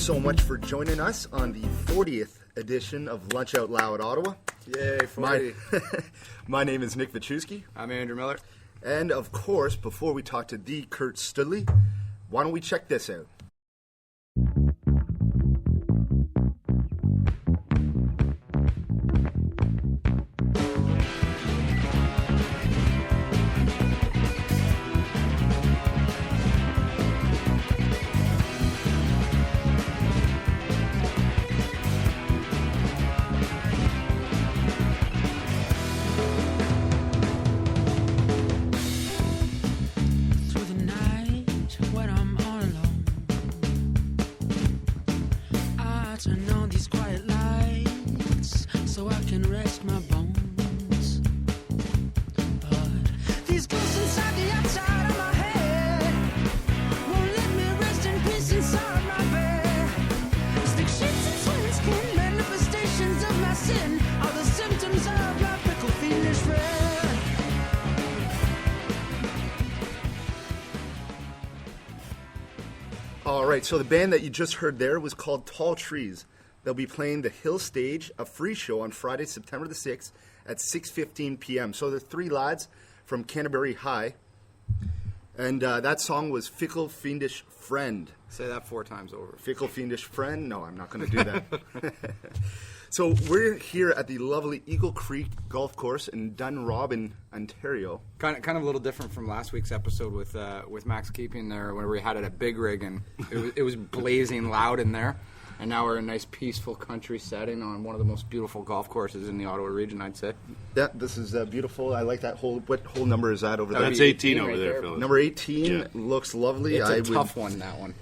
so much for joining us on the 40th edition of Lunch Out Loud Ottawa. Yay, 40. My name is Nick Vichewski. I'm Andrew Miller. And of course, before we talk to the Kurt Stoodley, why don't we check this out? All right, so the band that you just heard there was called Tall Trees. They'll be playing the Hill Stage, a free show on Friday, September the 6th at 6:15 p.m. So they're three lads from Canterbury High. And that song was Fickle Fiendish Friend. Say that 4 times over. Fickle Fiendish Friend? No, I'm not going to do that. So we're here at the lovely Eagle Creek Golf Course in Dunrobin, Ontario. Kind of a little different from last week's episode with Max Keeping there, where we had it at Big Rig and it was blazing loud in there. And now we're in a nice peaceful country setting on one of the most beautiful golf courses in the Ottawa region, I'd say. Yeah, this is beautiful. I like that what whole number is that over there? That's 18 over there, Phyllis. Number 18 looks lovely. It's a tough one, that one.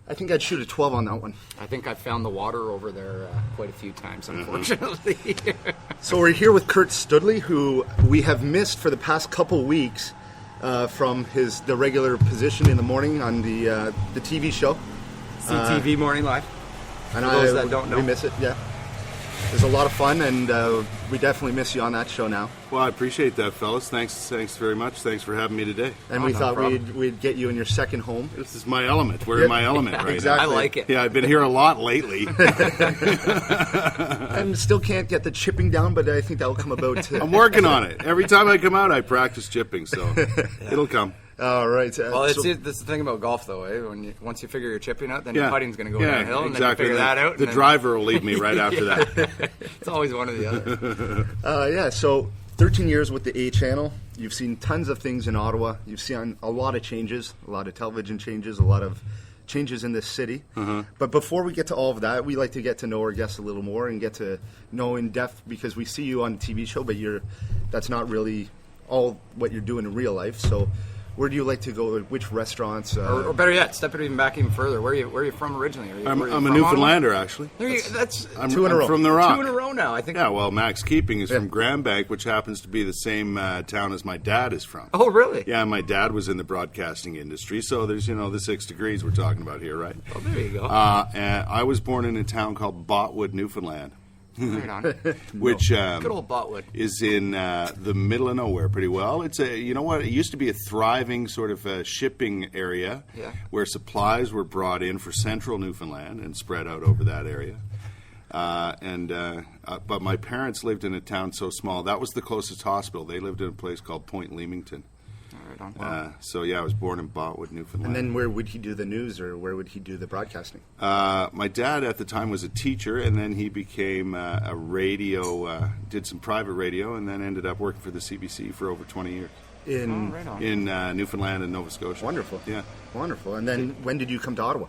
I think I'd shoot a 12 on that one. I think I found the water over there quite a few times, unfortunately. So we're here with Kurt Stoodley, who we have missed for the past couple weeks from the regular position in the morning on the TV show. CTV Morning Live. And for those that don't know. We miss it, yeah. It was a lot of fun, and we definitely miss you on that show now. Well, I appreciate that, fellas. Thanks very much. Thanks for having me today. And we thought we'd get you in your second home. This is my element. We're in my element right exactly. now. I like it. Yeah, I've been here a lot lately. And still can't get the chipping down, but I think that will come about. I'm working on it. Every time I come out, I practice chipping, so it'll come. All right. Well, that's the thing about golf, though. Once you figure your chipping out, then your putting's going to go downhill, and then you figure that out. The driver will leave me right after that. It's always one or the other. So 13 years with the A Channel. You've seen tons of things in Ottawa. You've seen a lot of changes, a lot of television changes, a lot of changes in this city. But before we get to all of that, we like to get to know our guests a little more and get to know in depth, because we see you on the TV show, but that's not really all what you're doing in real life. So where do you like to go? Which restaurants? Or better yet, step it even back even further. Where are you from originally? I'm a Newfoundlander, actually. I'm 2 in a row. From the Rock. 2 in a row now, I think. Yeah, well, Max Keeping is from Grand Bank, which happens to be the same town as my dad is from. Oh, really? Yeah, my dad was in the broadcasting industry, so there's, the 6 degrees we're talking about here, right? Oh, there you go. And I was born in a town called Botwood, Newfoundland. Right on. Which good old Botwood is in the middle of nowhere pretty well. It's it used to be a thriving sort of shipping area where supplies were brought in for central Newfoundland and spread out over that area. But my parents lived in a town so small. That was the closest hospital. They lived in a place called Point Leamington. Right on. Wow. So I was born in Botwood, Newfoundland. And then where would he do the news, or where would he do the broadcasting? My dad at the time was a teacher, and then he became a radio, did some private radio, and then ended up working for the CBC for over 20 years. In Newfoundland and Nova Scotia. Wonderful. Yeah. Wonderful. And then when did you come to Ottawa?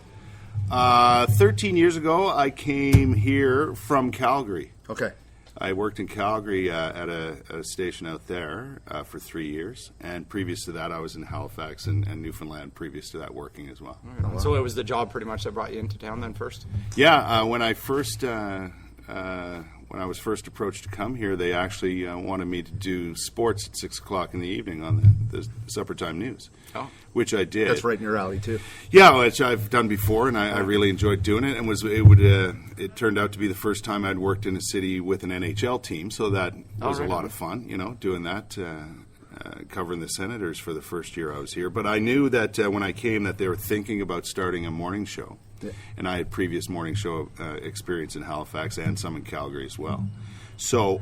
13 years ago, I came here from Calgary. Okay. I worked in Calgary at a station out there for 3 years, and previous to that, I was in Halifax and Newfoundland. Previous to that, working as well. Right. So it was the job pretty much that brought you into town then first. Yeah, when I was first approached to come here, they actually wanted me to do sports at 6 o'clock in the evening on the supper time news. Oh. Which I did. That's right in your alley too. Yeah, which I've done before, and I really enjoyed doing it. And it turned out to be the first time I'd worked in a city with an NHL team, so that was a lot of fun, doing that. covering the Senators for the first year I was here. But I knew that when I came that they were thinking about starting a morning show. Yeah. And I had previous morning show experience in Halifax and some in Calgary as well. So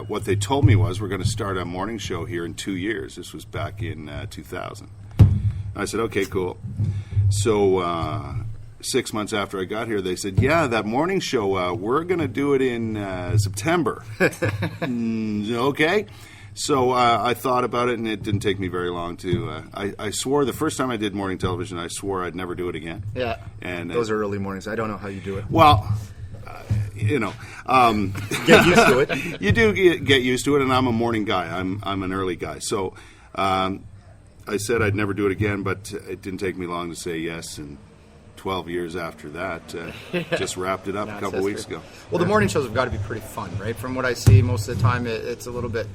what they told me was, we're going to start a morning show here in 2 years. This was back in 2000. I said, okay, cool. So 6 months after I got here, they said, yeah, that morning show, we're going to do it in September. Okay. So I thought about it, and it didn't take me very long to. I swore the first time I did morning television, I swore I'd never do it again. Yeah, and those are early mornings. I don't know how you do it. Well, get used to it. You do get used to it, and I'm a morning guy. I'm an early guy. So I said I'd never do it again, but it didn't take me long to say yes, and 12 years after that, just wrapped it up a couple weeks ago. Well, the morning shows have got to be pretty fun, right? From what I see, most of the time it's a little bit.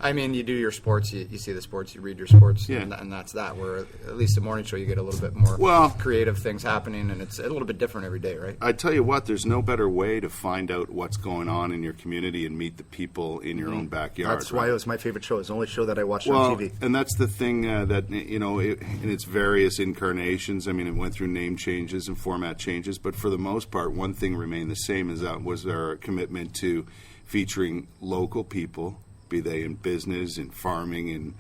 I mean, you do your sports, you see the sports, you read your sports, yeah. and that's that. Where at least the morning show, you get a little bit more creative things happening, and it's a little bit different every day, right? I tell you what, there's no better way to find out what's going on in your community and meet the people in your own backyard. That's why it was my favorite show. It's the only show that I watched on TV. And that's the thing that, in its various incarnations, I mean, it went through name changes and format changes, but for the most part, one thing remained the same, is that was our commitment to featuring local people, be they in business, in farming, in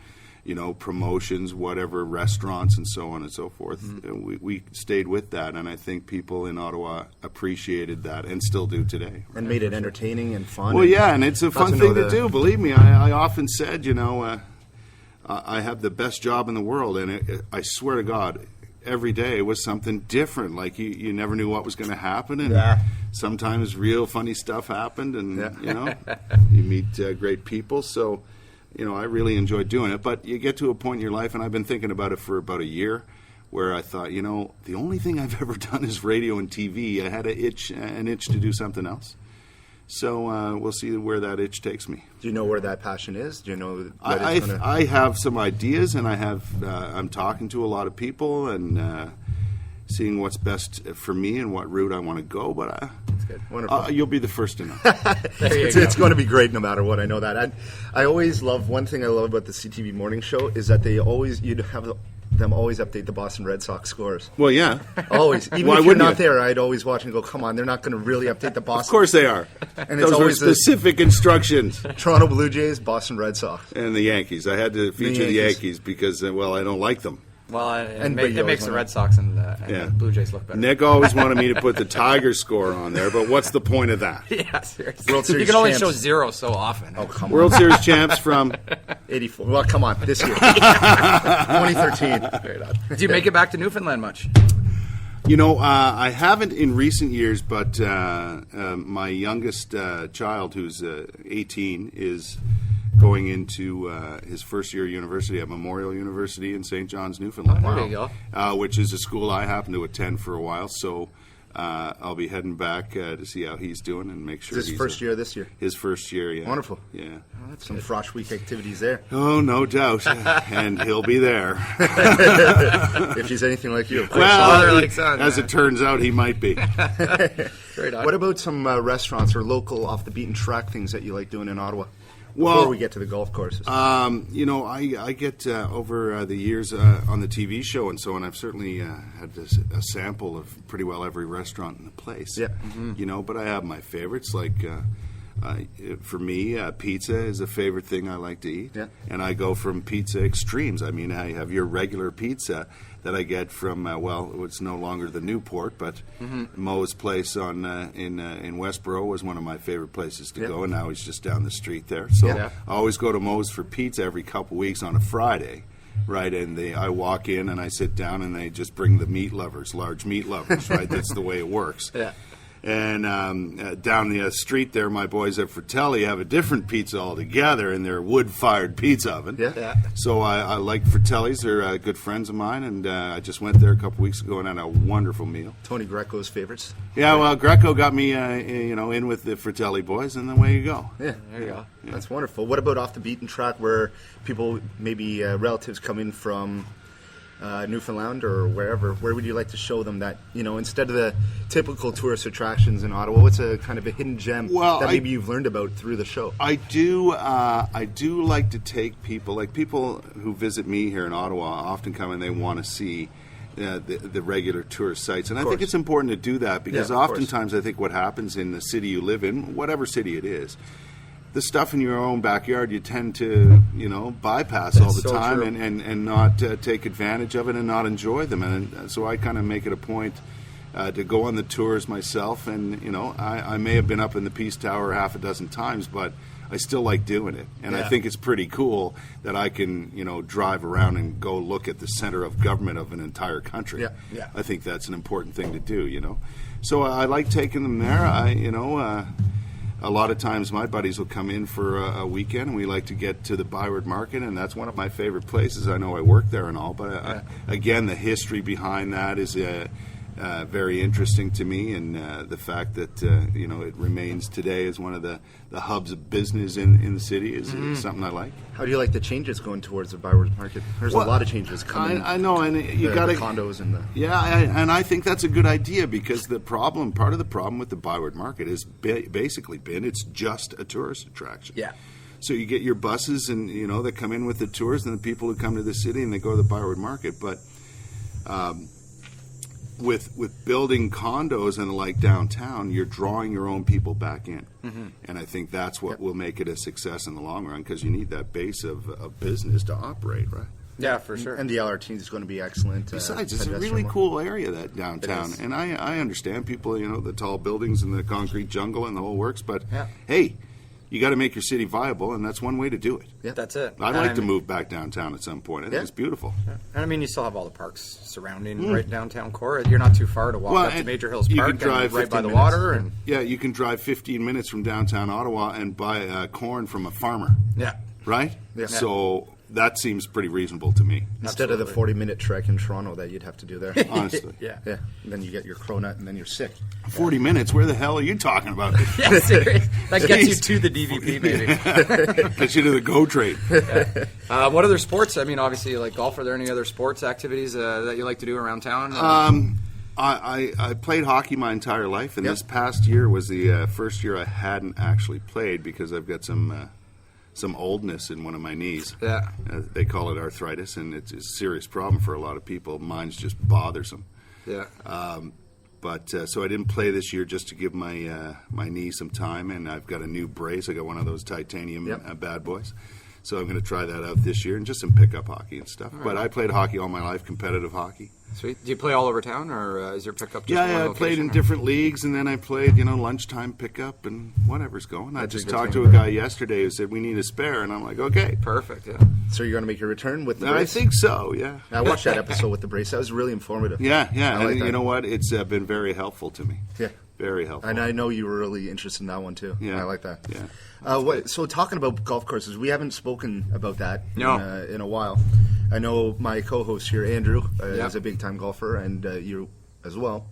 promotions, whatever, restaurants, and so on and so forth. We stayed with that, and I think people in Ottawa appreciated that, and still do today. And made it entertaining and fun. Well, yeah, and it's a fun thing to do. Believe me, I often said, I have the best job in the world, and I swear to God, every day was something different. Like you never knew what was going to happen, and sometimes real funny stuff happened, and you meet great people. So, I really enjoyed doing it. But you get to a point in your life, and I've been thinking about it for about a year, where I thought, the only thing I've ever done is radio and TV. I had an itch to do something else. So we'll see where that itch takes me. Do you know where that passion is? Do you know? I have some ideas, and I'm talking to a lot of people and seeing what's best for me and what route I want to go. But that's good. Wonderful. You'll be the first to know. It's going to be great no matter what. I know that. I always love, one thing I love about the CTV morning show is that you'd have them always update the Boston Red Sox scores. Well, yeah. Always. Even if you're not there, I'd always watch and go, come on, they're not going to really update the Boston. Of course they are. And those are specific instructions. Toronto Blue Jays, Boston Red Sox. And the Yankees. I had to feature the Yankees because, I don't like them. Well, it makes the Red Sox and the Blue Jays look better. Nick always wanted me to put the Tiger score on there, but what's the point of that? Yeah, seriously. World Series you can only champs. show 0 so often. Oh, come on. World Series champs from 84. Well, come on, this year. 2013. Do you make it back to Newfoundland much? I haven't in recent years, but my youngest child, who's 18, is going into his first year of university at Memorial University in St. John's, Newfoundland. Oh, there you go. Which is a school I happened to attend for a while, so I'll be heading back to see how he's doing and make sure he's his first year this year. His first year, yeah. Wonderful. Yeah. Oh, that's some Frosh Week activities there. Oh, no doubt. And he'll be there. If he's anything like you. Well, as it turns out, he might be. What about some restaurants or local off-the-beaten-track things that you like doing in Ottawa? Before we get to the golf courses. I get over the years on the TV show and so on, I've certainly had a sample of pretty well every restaurant in the place. Yeah. Mm-hmm. But I have my favorites. Like, for me, pizza is a favorite thing I like to eat. Yeah. And I go from pizza extremes. I mean, I have your regular pizza that I get from, it's no longer the Newport, but Mo's place in Westboro was one of my favorite places to go, and now he's just down the street there. So I always go to Mo's for pizza every couple weeks on a Friday, right? And I walk in and I sit down and they just bring the meat lovers, large meat lovers, right? That's the way it works. Yeah. And down the street there, my boys at Fratelli have a different pizza altogether in their wood-fired pizza oven. Yeah. So I like Fratelli's. They're good friends of mine, and I just went there a couple weeks ago and had a wonderful meal. Tony Greco's favorites. Yeah, well, Greco got me, in with the Fratelli boys, and away you go. Yeah, there you go. Yeah. That's wonderful. What about off the beaten track where people, maybe relatives come in from Newfoundland or wherever, where would you like to show them that, instead of the typical tourist attractions in Ottawa, what's a kind of a hidden gem that maybe you've learned about through the show? I do like to take people who visit me here in Ottawa often come and they want to see the regular tourist sites. And I think it's important to do that because oftentimes I think what happens in the city you live in, whatever city it is, the stuff in your own backyard you tend to, bypass all the time and not take advantage of it and not enjoy them. And so I kind of make it a point to go on the tours myself. And, I may have been up in the Peace Tower half a dozen times, but I still like doing it. And I think it's pretty cool that I can, drive around and go look at the center of government of an entire country. Yeah. I think that's an important thing to do, So I like taking them there. A lot of times my buddies will come in for a weekend and we like to get to the Byward Market, and that's one of my favorite places. I know I work there and all, but again, the history behind that is very interesting to me, and the fact that it remains today as one of the hubs of business in the city is something I like. How do you like the changes going towards the Byward Market? There's a lot of changes coming. I know, and you got the condos and the and I think that's a good idea because part of the problem with the Byward Market has basically been it's just a tourist attraction. Yeah. So you get your buses and that come in with the tours and the people who come to the city and they go to the Byward Market, but with building condos and the like downtown, you're drawing your own people back in. And I think that's what will make it a success in the long run because you need that base of business to operate, right? Yeah, for sure. And the LRT is going to be excellent. Besides, it's a really cool area, that downtown. And I understand people, the tall buildings and the concrete jungle and the whole works, but hey, you got to make your city viable, and that's one way to do it. Yeah, that's it. I'd like to move back downtown at some point. I think it's beautiful. Yeah. And I mean, you still have all the parks surrounding right downtown core. You're not too far to walk up to Major Hills Park and right by the water. And you can drive 15 minutes from downtown Ottawa and buy corn from a farmer. Yeah. Right? Yeah. So that seems pretty reasonable to me. Instead of the 40-minute trek in Toronto that you'd have to do there. Honestly. Yeah. And then you get your cronut and then you're sick. 40 minutes? Where the hell are you talking about? Yeah, serious. That gets you to the DVP, maybe. Gets you to the GO train. What other sports? I mean, obviously, like golf. Are there any other sports activities that you like to do around town? I played hockey my entire life, and this past year was the first year I hadn't actually played because I've got some oldness in one of my knees. Yeah. They call it arthritis, and it's a serious problem for a lot of people. Mine's just bothersome. Yeah. But so I didn't play this year just to give my knee some time, and I've got a new brace. I got one of those titanium bad boys. So I'm going to try that out this year and just some pickup hockey and stuff. Right. But I played hockey all my life, competitive hockey. Sweet. Do you play all over town, or is your pickup just one location? I played in different leagues, and then I played, lunchtime pickup and whatever's going. I just talked to a guy yesterday who said, we need a spare, and I'm like, okay. Perfect, yeah. So you're going to make your return with the brace? I think so, yeah. I watched that episode with the brace. That was really informative. Yeah. And you know what? It's been very helpful to me. Yeah. Very helpful. And I know you were really interested in that one, too. Yeah. I like that. Yeah. So talking about golf courses, we haven't spoken about that in a while. I know my co-host here, Andrew, is a big-time golfer, and you as well.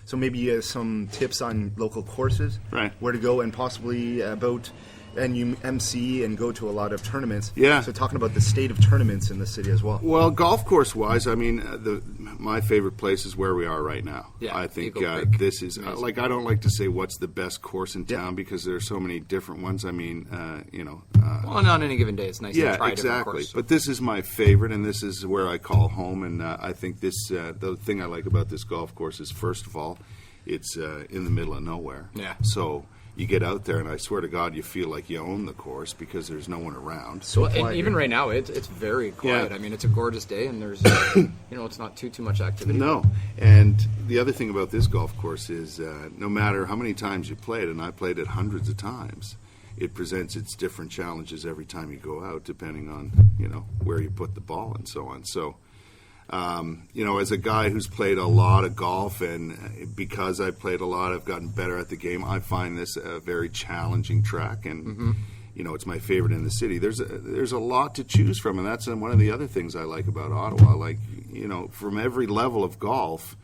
So maybe some tips on local courses, right? Where to go, and possibly about... And you MC and go to a lot of tournaments. Yeah. So talking about the state of tournaments in the city as well. Well, golf course-wise, I mean, my favorite place is where we are right now. Yeah, I think this is, I don't like to say what's the best course in town because there are so many different ones. I mean, well, on any given day, it's nice to try a different course. But this is my favorite, and this is where I call home. And I think the thing I like about this golf course is, first of all, it's in the middle of nowhere. Yeah. So you get out there, and I swear to God, you feel like you own the course because there's no one around. So and even right now, it's very quiet. Yeah. I mean, it's a gorgeous day, and there's it's not too much activity. No, and the other thing about this golf course is no matter how many times you play it, and I played it hundreds of times, it presents its different challenges every time you go out, depending on where you put the ball and so on. So. As a guy who's played a lot of golf, and because I played a lot, I've gotten better at the game. I find this a very challenging track, and it's my favorite in the city. There's a lot to choose from, and that's one of the other things I like about Ottawa. Like, from every level of golf,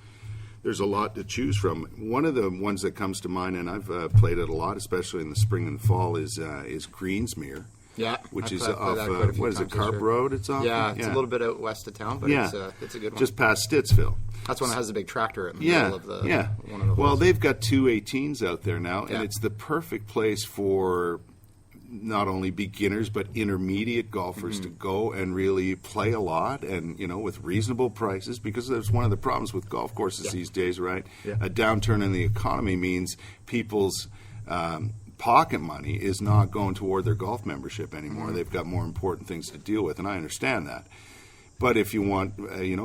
there's a lot to choose from. One of the ones that comes to mind, and I've played it a lot, especially in the spring and fall, is Greensmere. Yeah, which is I've played that quite a off, few what is it, times this Carp year. Road it's off? Yeah, it's a little bit out west of town, but it's a good one. Just past Stittsville. That's one that has the big tractor in the Yeah, middle of the one of the well, holes. they've got 218s out there now, and Yeah. it's the perfect place for not only beginners but intermediate golfers to go and really play a lot, and with reasonable prices, because that's one of the problems with golf courses these days, right? Yeah. A downturn in the economy means people's pocket money is not going toward their golf membership anymore. They've got more important things to deal with, and I understand that. But if you want,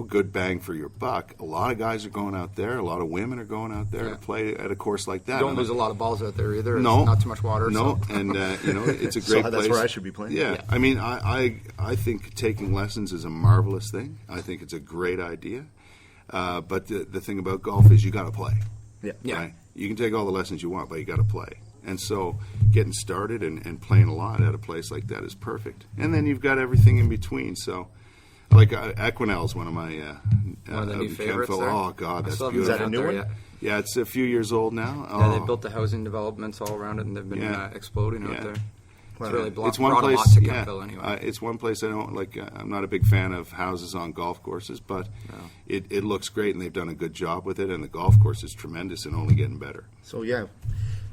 good bang for your buck, a lot of guys are going out there. A lot of women are going out there to play at a course like that. You don't lose a lot of balls out there either. No, It's not too much water. No, so. and it's a great So place. that's where I should be playing. Yeah, I mean, I think taking lessons is a marvelous thing. I think it's a great idea. But the thing about golf is you got to play. Yeah. Right? You can take all the lessons you want, but you got to play. And so getting started and playing a lot at a place like that is perfect. And then you've got everything in between. So, like Equinell's one of my One of the new in favorites Kempville. there. Oh God, I that's still haven't beautiful. Is that a been new out there one? yet. Yeah, it's a few years old now. Yeah, Oh. they built the housing developments all around it, and they've been exploding out Yeah. there. Well, It's really It's one brought place. a lot to Yeah, Kempville anyway. it's one place I don't like. I'm not a big fan of houses on golf courses, but it looks great, and they've done a good job with it. And the golf course is tremendous and only getting better. So yeah,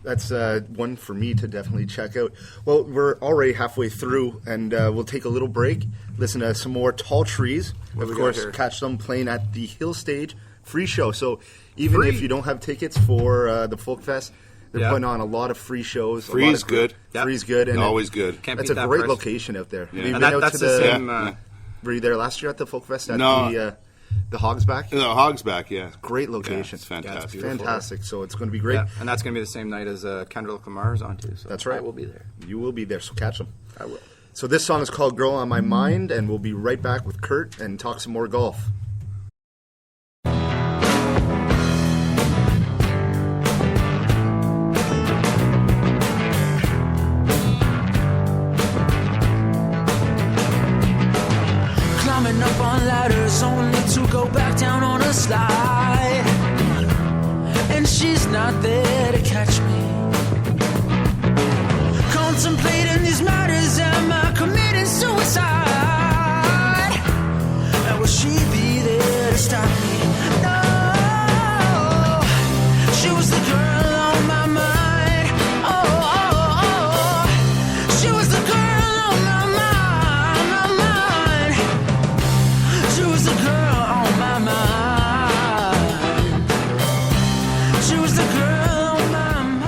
that's one for me to definitely check out. Well, we're already halfway through, and we'll take a little break, listen to some more Tall Trees. What Of we got course, here? catch them playing at the Hill Stage free show. So even Free? if you don't have tickets for the Folk Fest, they're Yeah. putting on a lot of free shows. a Free lot is of good. Yep. Free's good, and Always good. Can't that's beat a that great price. location out there. Have you And been that, out that's to the the? same. Were you there last year at the Folk Fest at No. the Hogsback? The Hogsback, yeah, Great yeah, location. it's fantastic. beautiful. Fantastic. So it's going to be great. Yeah, and that's going to be the same night as Kendrick Lamar's on too. So That's right. I will be there. You will be there, so catch them. I will. So this song is called Girl on My Mind, and we'll be right back with Kurt and talk some more golf. Climbing up on ladders only to go back down on a slide. And she's not there to catch me. Contemplating these matters, am I committing suicide? And will she be there to stop me? No, she was the girl on my mind. Oh, she was the girl on my mind. She was the girl on my mind. She was the girl on my mind.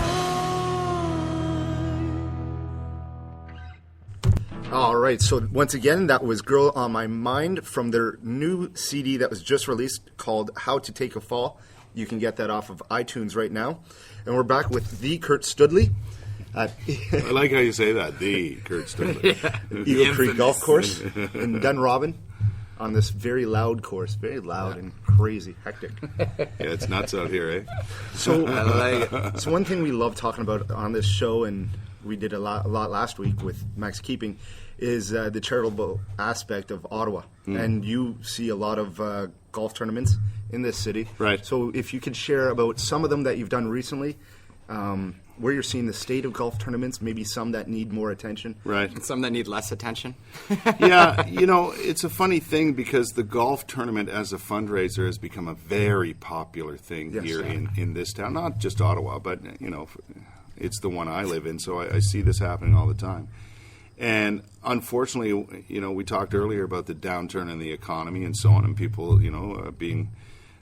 All right, so once again, that was Girl on My Mind from their new CD that was just released called How to Take a Fall. You can get that off of iTunes right now. And we're back with the Kurt Stoodley at I like how you say that. The Kurt Stoodley. Eagle Creek Golf Course in Dunrobin on this very loud course. Very loud and crazy, hectic. Yeah, it's nuts out here, eh? So, I like it. so one thing we love talking about on this show, and we did a lot last week with Max Keeping, is the charitable aspect of Ottawa. And you see a lot of golf tournaments in this city. Right. So if you could share about some of them that you've done recently, where you're seeing the state of golf tournaments, maybe some that need more attention. Right. Some that need less attention. Yeah, it's a funny thing because the golf tournament as a fundraiser has become a very popular thing Yes. here in this town. Not just Ottawa, but, it's the one I live in, so I see this happening all the time. And unfortunately, we talked earlier about the downturn in the economy and so on, and people, being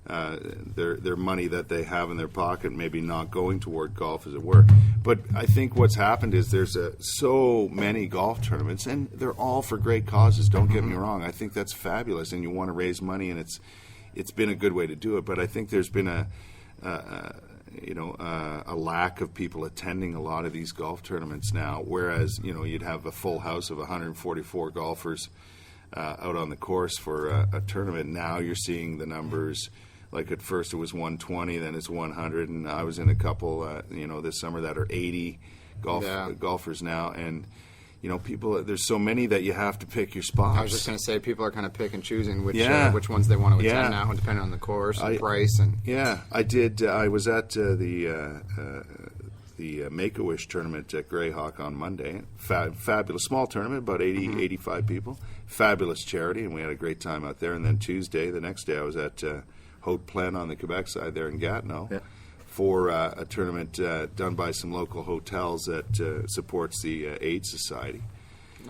their money that they have in their pocket maybe not going toward golf, as it were. But I think what's happened is there's so many golf tournaments, and they're all for great causes. Don't get me wrong. I think that's fabulous, and you want to raise money, and it's been a good way to do it. But I think there's been a lack of people attending a lot of these golf tournaments now, whereas, you'd have a full house of 144 golfers out on the course for a tournament. Now you're seeing the numbers, like at first it was 120, then it's 100, and I was in a couple, this summer that are 80 golfers now, and people, there's so many that you have to pick your spots. I was just going to say, people are kind of pick and choosing which ones they want to Yeah. attend now, and depending on the course and price. And Yeah, I did. I was at the Make-A-Wish tournament at Greyhawk on Monday. Fabulous small tournament, about 80, 85 people. Fabulous charity, and we had a great time out there. And then Tuesday, the next day, I was at Haute Plaine on the Quebec side there in Gatineau for a tournament done by some local hotels that supports the AIDS Society.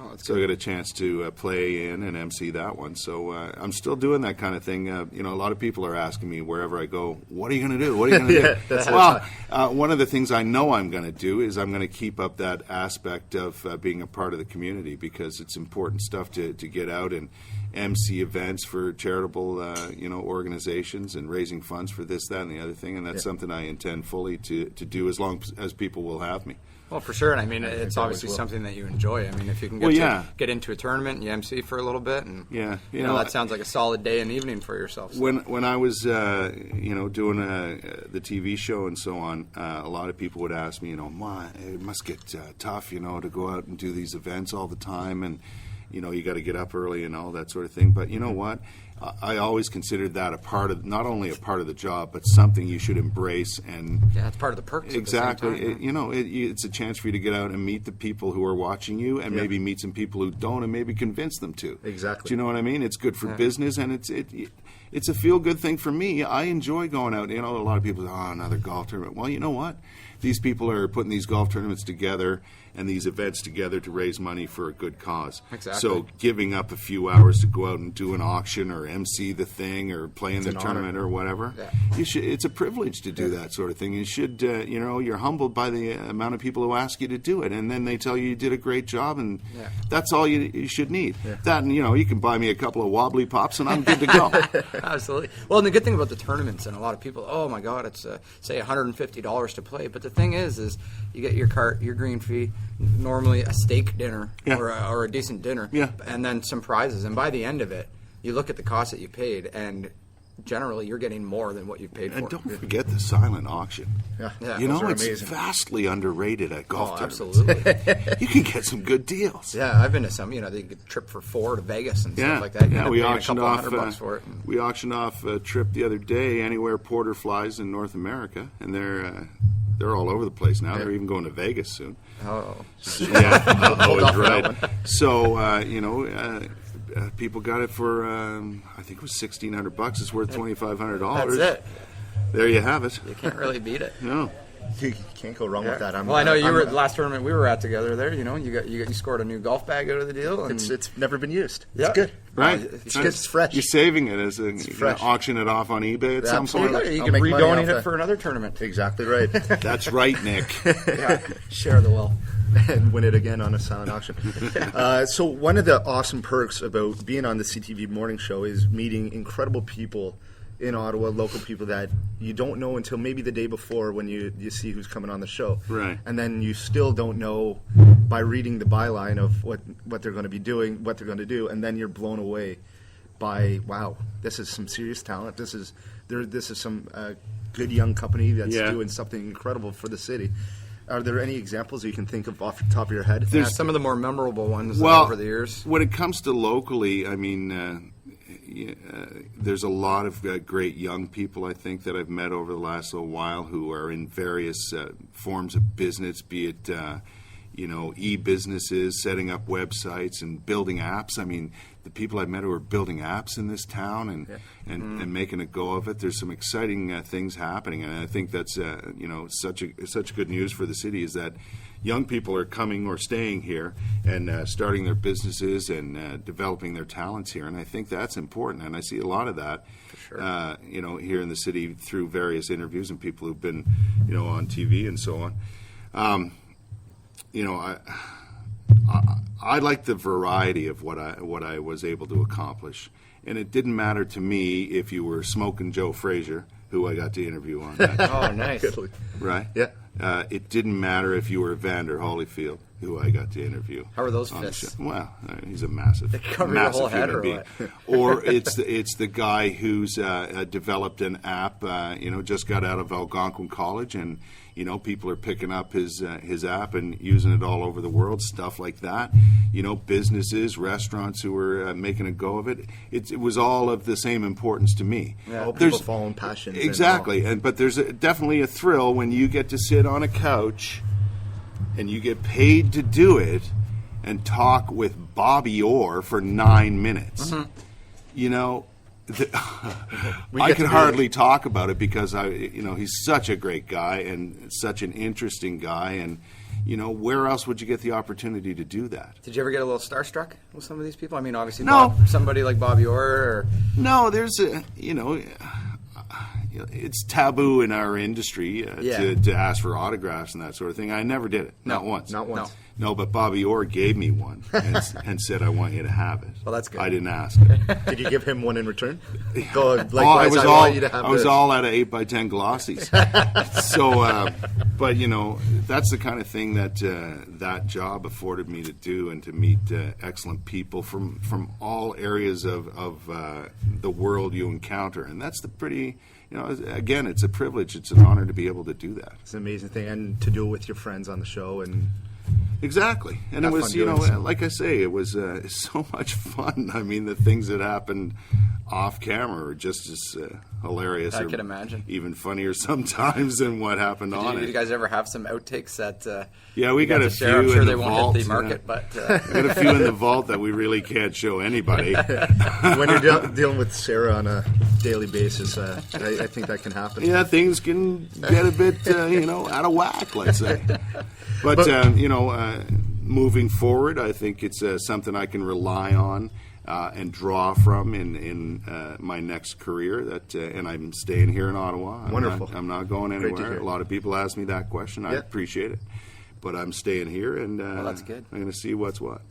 Oh, that's So good. I got a chance to play in and MC that one. So I'm still doing that kind of thing. You know, a lot of people are asking me wherever I go, what are you going to do? What are you going to do? that's Well, one of the things I know I'm going to do is I'm going to keep up that aspect of being a part of the community, because it's important stuff to get out and MC events for charitable, organizations and raising funds for this, that, and the other thing. And that's something I intend fully to do as long as people will have me. Well, for sure, and I mean, it's that obviously was something that you enjoy. I mean, if you can get into a tournament and you MC for a little bit, and Yeah, you know, that sounds like a solid day and evening for yourself. So. When I was doing the TV show and so on, a lot of people would ask me, "Ma, it must get tough, to go out and do these events all the time, and you got to get up early and all that sort of thing." But you know what? I always considered that not only a part of the job, but something you should embrace. And Yeah, it's part of the perks. exactly, At the same time, it's a chance for you to get out and meet the people who are watching you, and maybe meet some people who don't, and maybe convince them to. Exactly. Do you know what I mean? It's good for business, and it's a feel-good thing for me. I enjoy going out. A lot of people say, "Oh, another golf tournament." Well, you know what? These people are putting these golf tournaments together and these events together to raise money for a good cause. Exactly. So giving up a few hours to go out and do an auction or MC the thing or play in the an tournament honor. or whatever, Yeah. it's a privilege to do that sort of thing. You should, you're humbled by the amount of people who ask you to do it, and then they tell you did a great job, and that's all you should need. That, and you can buy me a couple of wobbly pops, and I'm good to go. Absolutely. Well, and the good thing about the tournaments, and a lot of people, oh my God, it's say $150 to play. But the thing is you get your cart, your green fee, normally a steak dinner or a decent dinner, and then some prizes. And by the end of it, you look at the cost that you paid, and generally you're getting more than what you paid for. And don't forget the silent auction. Yeah. Yeah. Those are It's amazing. vastly underrated at golf tournaments. Absolutely. You can get some good deals. Yeah, I've been to some. They get a trip for 4 to Vegas and stuff like that. You end Yeah, up we paying auctioned a couple off. $100 for it. We auctioned off a trip the other day. Anywhere Porter flies in North America, and they're all over the place now. They're even going to Vegas soon. Oh, Yeah, always off for that right. one. So people got it for I think it was $1,600. It's worth $2,500. that's it. There you have it. You can't really beat it. No. You can't go wrong with that. Well, I know you were the last tournament we were at together. There, you scored a new golf bag out of the deal. And It's never been used. Yeah. It's good. Right. It's fresh. You're saving it as fresh. auction it off on eBay at some point. Absolutely. You I'll can make money redonate off it that. for another tournament. Exactly right. That's right, Nick. Yeah, share the wealth. And win it again on a silent auction. So one of the awesome perks about being on the CTV morning show is meeting incredible people in Ottawa, local people that you don't know until maybe the day before when you see who's coming on the show. Right. And then you still don't know by reading the byline of what they're going to be doing, what they're going to do, and then you're blown away by, wow, this is some serious talent. This is some good young company that's doing something incredible for the city. Are there any examples you can think of off the top of your head? Yeah, some of the more memorable ones Well, over the years. when it comes to locally, I mean, there's a lot of great young people, I think, that I've met over the last little while who are in various forms of business, be it, e-businesses, setting up websites and building apps. I mean, the people I've met who are building apps in this town and making a go of it. There's some exciting things happening, and I think that's such good news for the city is that young people are coming or staying here and starting their businesses and developing their talents here, and I think that's important. And I see a lot of that, here in the city through various interviews and people who've been, on TV and so on. I like the variety of what I was able to accomplish, and it didn't matter to me if you were Smoking Joe Frazier, who I got to interview on that, Oh, nice. right? Yeah. It didn't matter if you were Evander Holyfield. who I got to interview. How are those on the fists? show. Well, he's a massive, cover your massive whole head human or being. what? Or it's the guy who's developed an app. Just got out of Algonquin College, and people are picking up his app and using it all over the world. Stuff like that. Businesses, restaurants who are making a go of it. It was all of the same importance to me. Yeah. All people following passions. Exactly, but there's definitely a thrill when you get to sit on a couch and you get paid to do it and talk with Bobby Orr for 9 minutes. Mm-hmm. I can hardly talk about it because he's such a great guy and such an interesting guy, and where else would you get the opportunity to do that? Did you ever get a little starstruck with some of these people? I mean, obviously, No. somebody like Bobby Orr. Or... No, there's it's taboo in our industry to ask for autographs and that sort of thing. I never did it. Not once. Not once. No, but Bobby Orr gave me one and said, "I want you to have it." Well, that's good. I didn't ask. Did you give him one in return? I was all out of 8x10 glossies. So, but that's the kind of thing that that job afforded me to do, and to meet excellent people from all areas of the world you encounter, and that's the pretty. Again, it's a privilege. It's an honor to be able to do that. It's an amazing thing, and to do it with your friends on the show. And exactly, and it was, like I say, it was so much fun. I mean, the things that happened off camera are just as hilarious. I can imagine. Even funnier sometimes than what happened on it. Did you guys ever have some outtakes that? Yeah, we got a few I'm sure in they the won't vault. hit the market, but we got a few in the vault that we really can't show anybody. When you're dealing with Sarah on a daily basis, I think that can happen. Yeah, things can get a bit, out of whack, let's say. But moving forward, I think it's something I can rely on and draw from in my next career. And I'm staying here in Ottawa. Wonderful. I'm not going anywhere. A lot of people ask me that question. I appreciate it. But I'm staying here, and that's good. I'm going to see what's what.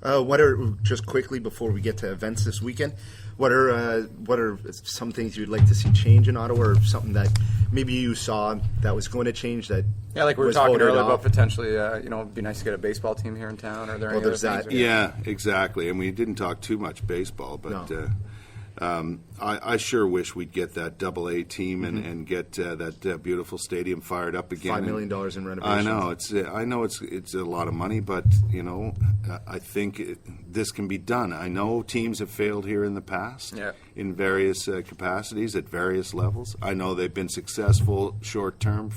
What are, just quickly before we get to events this weekend, what are some things you'd like to see change in Ottawa, or something that maybe you saw that was going to change that? Yeah, like we were talking earlier about potentially, it'd be nice to get a baseball team here in town. Are there any other things? Yeah, exactly. And we didn't talk too much baseball, but I sure wish we'd get that AA team and get that beautiful stadium fired up again. $5 million in renovations. I know it's a lot of money, but I think this can be done. I know teams have failed here in the past in various capacities at various levels. I know they've been successful short term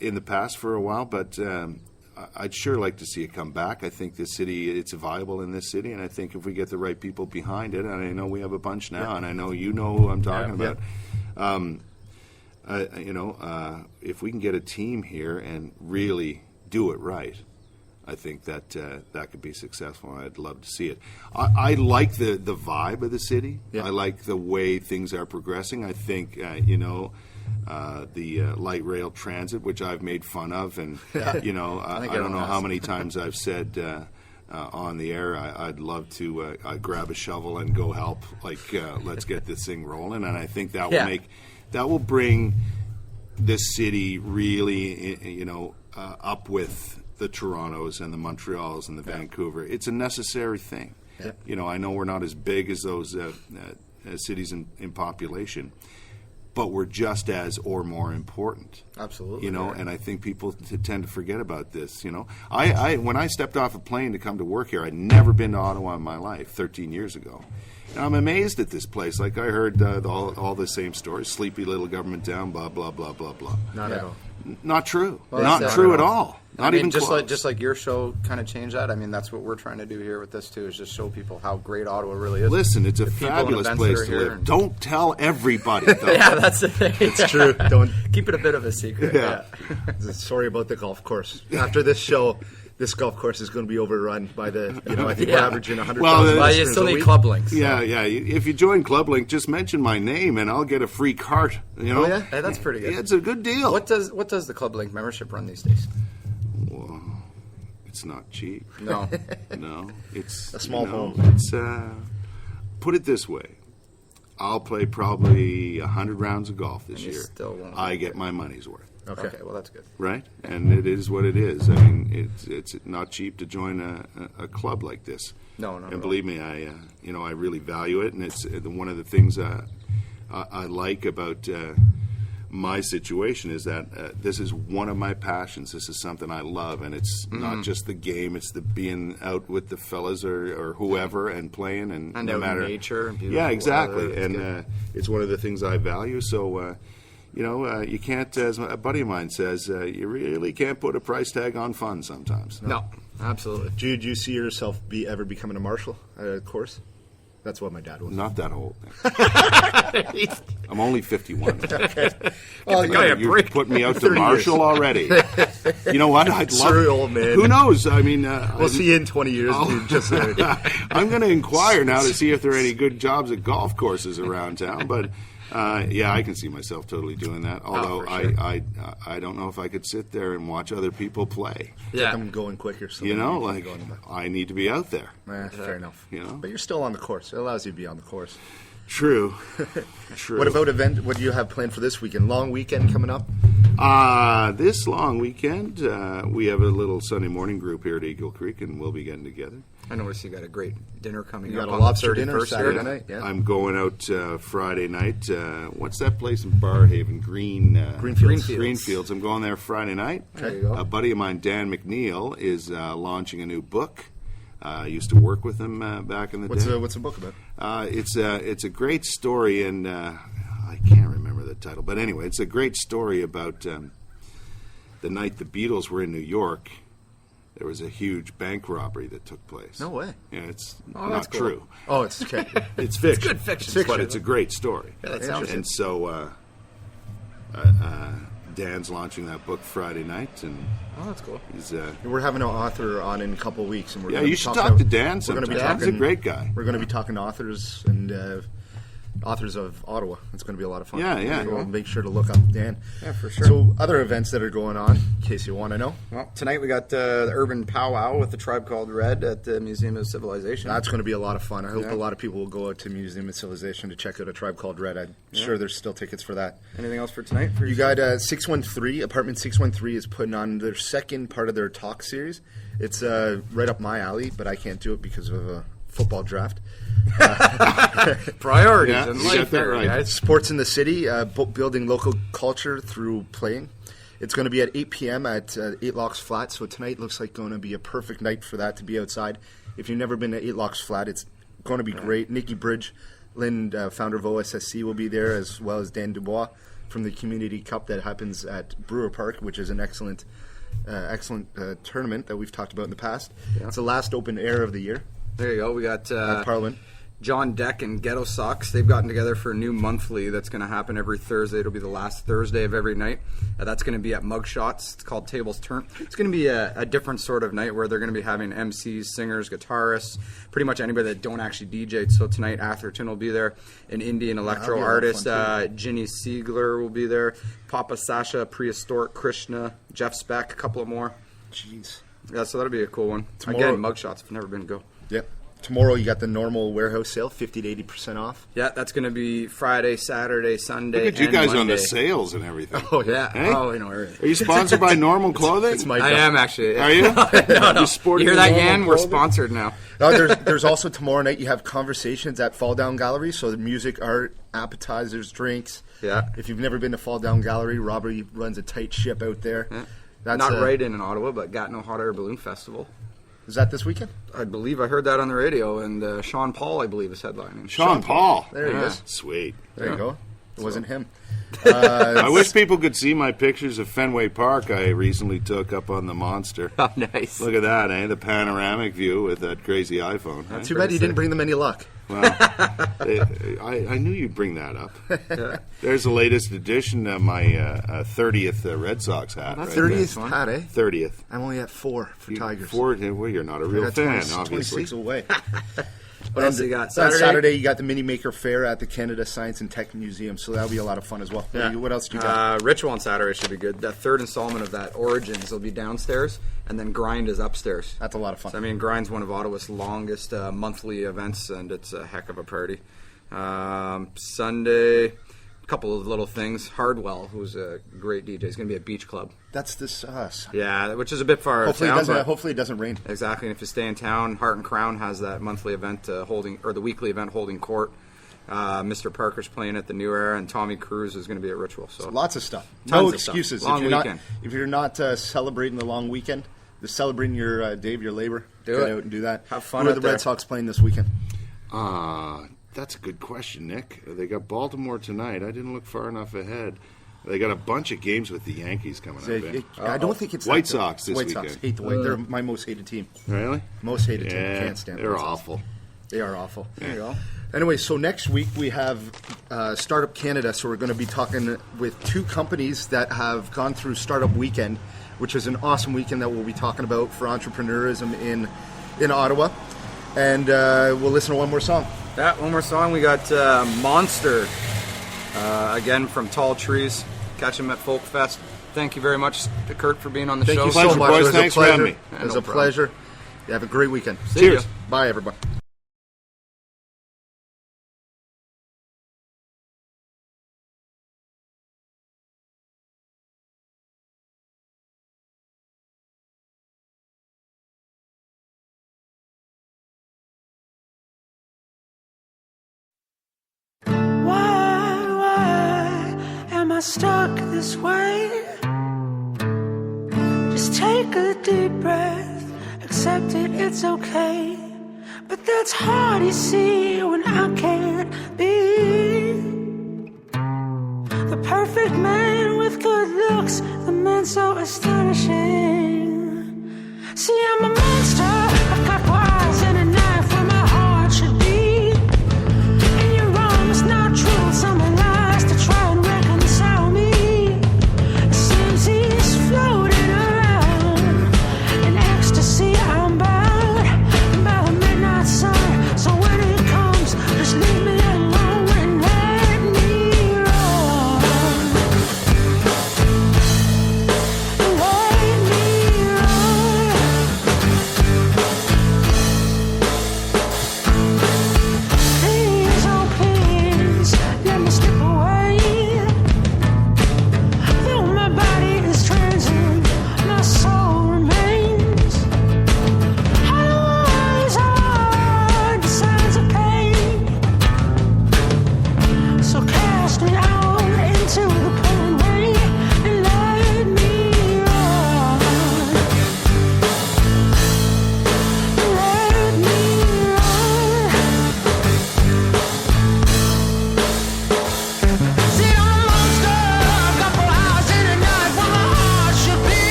in the past for a while, but I'd sure like to see it come back. I think this city, it's viable in this city, and I think if we get the right people behind it, and I know we have a bunch now, and I know you know who I'm talking about. If we can get a team here and really do it right, I think that that could be successful, and I'd love to see it. I like the vibe of the city. I like the way things are progressing. I think, the light rail transit, which I've made fun of, and I don't know how many times I've said on the air, I'd love to grab a shovel and go help. Let's get this thing rolling, and I think that will bring this city really, up with the Torontos and the Montreals and the Vancouver. It's a necessary thing. I know we're not as big as those cities in population, but we're just as or more important. Absolutely. And I think people tend to forget about this. I when I stepped off a plane to come to work here, I'd never been to Ottawa in my life 13 years ago. And I'm amazed at this place. Like, I heard all the same stories, sleepy little government town, blah, blah, blah, blah, blah. Not at all. Not true. Well, not true at all. Not even close. Just like your show kind of changed that. I mean, that's what we're trying to do here with this too, is just show people how great Ottawa really is. Listen, it's a fabulous place to live. Don't tell everybody, though. Yeah, that's the thing. It's true. Don't keep it a bit of a secret. Yeah. Sorry about the golf course. After this show, this golf course is going to be overrun by the, I think we're averaging 100,000 Well, you still need club links. Yeah, yeah. If you join Club Link, just mention my name and I'll get a free cart. Oh, yeah? Hey, that's pretty good. Yeah, it's a good deal. What does the Club Link membership run these days? Well, it's not cheap. No. No. It's a small home. It's, put it this way. I'll play probably 100 rounds of golf this year. Still won't I get my money's worth. Okay. well, that's good. right? And it is what it is. I mean, it's not cheap to join a club like this. No. And believe me, I really value it, and it's one of the things I like about my situation is that this is one of my passions. This is something I love, and it's not just the game; it's the being out with the fellas or whoever and playing, and no out in matter nature and beautiful yeah, exactly. weather. And it's one of the things I value. So. You can't, as a buddy of mine says, you really can't put a price tag on fun sometimes. No, absolutely. Do you see yourself ever becoming a marshal at a course? That's what my dad was. Not that old. I'm only 51. Well, You're putting me out to marshal already. You know what? I'd love. Sorry, old man. Who knows? I mean, We'll see you in 20 years. Dude. Just I'm going to inquire now to see if there are any good jobs at golf courses around town, but. Yeah, I can see myself totally doing that. Although for sure. I don't know if I could sit there and watch other people play. Yeah. I'm going quicker. So I need to be out there. Fair enough. You know? But you're still on the course. It allows you to be on the course. True. What about event? What do you have planned for this weekend? Long weekend coming up? This long weekend, we have a little Sunday morning group here at Eagle Creek, and we'll be getting together. I noticed you got a great dinner coming You up got a on lobster the 31st dinner Saturday here. night? Yeah. I'm going out Friday night. What's that place in Barhaven? Greenfields. I'm going there Friday night. There you go. A buddy of mine, Dan McNeil, is launching a new book. I used to work with him back in the day. What's the book about? It's a great story, and I can't remember the title. But anyway, it's a great story about the night the Beatles were in New York. There was a huge bank robbery that took place. No way. Yeah, it's that's not cool. true. Oh, it's okay. It's fiction. good fiction. But it's a great story. Yeah, that sounds and so Dan's launching that book Friday night, and Oh, that's cool. he's We're having an author on in a couple of weeks, and we're yeah. gonna You be should talking talk to about- Dan We're sometime. going to be Dan's talking. a great guy. We're going to be talking authors and authors of Ottawa. It's going to be a lot of fun. Yeah. So make sure to look up Dan. Yeah, for sure. So other events that are going on, in case you want to know. Well, tonight we got the Urban Powwow with the Tribe Called Red at the Museum of Civilization. That's going to be a lot of fun. I hope Yeah. a lot of people will go out to Museum of Civilization to check out A Tribe Called Red. I'm sure there's still tickets for that. Anything else for tonight? For You got 613, Apartment 613 is putting on their second part of their talk series. It's right up my alley, but I can't do it because of a football draft. priorities Yeah, in you life got that there, right. guys. Sports in the City, building local culture through playing. It's going to be at 8 p.m. at 8 Locks Flat, so tonight looks like going to be a perfect night for that to be outside. If you've never been to 8 Locks Flat, it's going to be great. Nikki Bridge, Lynn, founder of OSSC, will be there, as well as Dan Dubois from the Community Cup that happens at Brewer Park, which is an excellent tournament that we've talked about in the past. Yeah. It's the last open air of the year There you go. We got at Parliament. John Deck and Ghetto Socks. They've gotten together for a new monthly that's going to happen every Thursday. It'll be the last Thursday of every night. That's going to be at Mugshots. It's called Tables Turn. It's going to be a different sort of night where they're going to be having MCs, singers, guitarists, pretty much anybody that don't actually DJ. So tonight, Atherton will be there. An Indian electro that'll be a lot of artist, fun, Ginny Siegler will be there. Papa Sasha, Prehistoric Krishna, Jeff Speck, a couple of more. Jeez. Yeah, so that'll be a cool one. Tomorrow- Again, Mugshots. If you've never been, go. Yep. Tomorrow you got the normal warehouse sale, 50 to 80% off. Yeah, that's going to be Friday, Saturday, Sunday, Look at you and guys Monday. on the sales and everything. Oh, Yeah. Hey? Oh, you know everything. Are you sponsored by Normal Clothing? It's my I job. am actually. Are you? No. You sporting You hear that, Normal Yan? We're Clothing? sponsored now. There's also tomorrow night you have conversations at Fall Down Gallery. So the music, art, appetizers, drinks. Yeah. If you've never been to Fall Down Gallery, Robert runs a tight ship out there. Yeah. That's Not right in Ottawa, but Gatineau Hot Air Balloon Festival. Is that this weekend? I believe I heard that on the radio, and Sean Paul, I believe, is headlining. Sean Paul. There he Yeah. is. Sweet. There you go. It wasn't him. I wish people could see my pictures of Fenway Park I recently took up on the Monster. Oh, nice. Look at that, eh? The panoramic view with that crazy iPhone. Eh? Too bad you didn't bring them any luck. Well, I knew you'd bring that up. There's the latest edition of my 30th Red Sox hat. that's right 30th there. hat, eh? 30th. I'm only at 4 for Tigers. Well, you're not a I real got fan, 20 obviously. 26 away. What else you got? On Saturday, you got the Mini Maker Fair at the Canada Science and Tech Museum, so that'll be a lot of fun as well. Yeah. What else do you got? Ritual on Saturday should be good. That third installment of that Origins will be downstairs, and then Grind is upstairs. That's a lot of fun. So, I mean, Grind's one of Ottawa's longest monthly events, and it's a heck of a party. Sunday, couple of little things. Hardwell, who's a great DJ, is going to be at Beach Club. That's this us. Yeah, which is a bit far. Hopefully, town, hopefully it doesn't rain. Exactly, and if you stay in town, Heart and Crown has that monthly event the weekly event holding court. Mr. Parker's playing at the New Era, and Tommy Cruz is going to be at Ritual. So lots of stuff. Tons No of stuff. excuses. Long weekend. If you're not celebrating the long weekend, just celebrating your Dave, your labor. Do Get it. out and do that. Have fun Who are out the there. Red Sox playing this weekend? That's a good question, Nick. They got Baltimore tonight. I didn't look far enough ahead. They got a bunch of games with the Yankees coming up. I don't think it's White that Sox this White weekend. Sox hate the White. They're my most hated team. Really? Most hated team. Yeah, Can't stand. they're White Sox. awful. They are awful. there you go. Anyway, so next week we have Startup Canada. So we're going to be talking with two companies that have gone through Startup Weekend, which is an awesome weekend that we'll be talking about for entrepreneurism in Ottawa. And we'll listen to one more song. Yeah, one more song. We got Monster, again from Tall Trees. Catch him at Folk Fest. Thank you very much to Kurt for being on the Thank show. you Pleasure, so much. boys. It was Thanks a for having pleasure. me. Yeah, It was no a problem. pleasure. You have a great weekend. See Cheers. ya. Bye, everybody. Why am I stuck this way? Just take a deep breath, accept it, it's okay. But that's hard, you see, when I can't be the perfect man with good looks, the man so astonishing.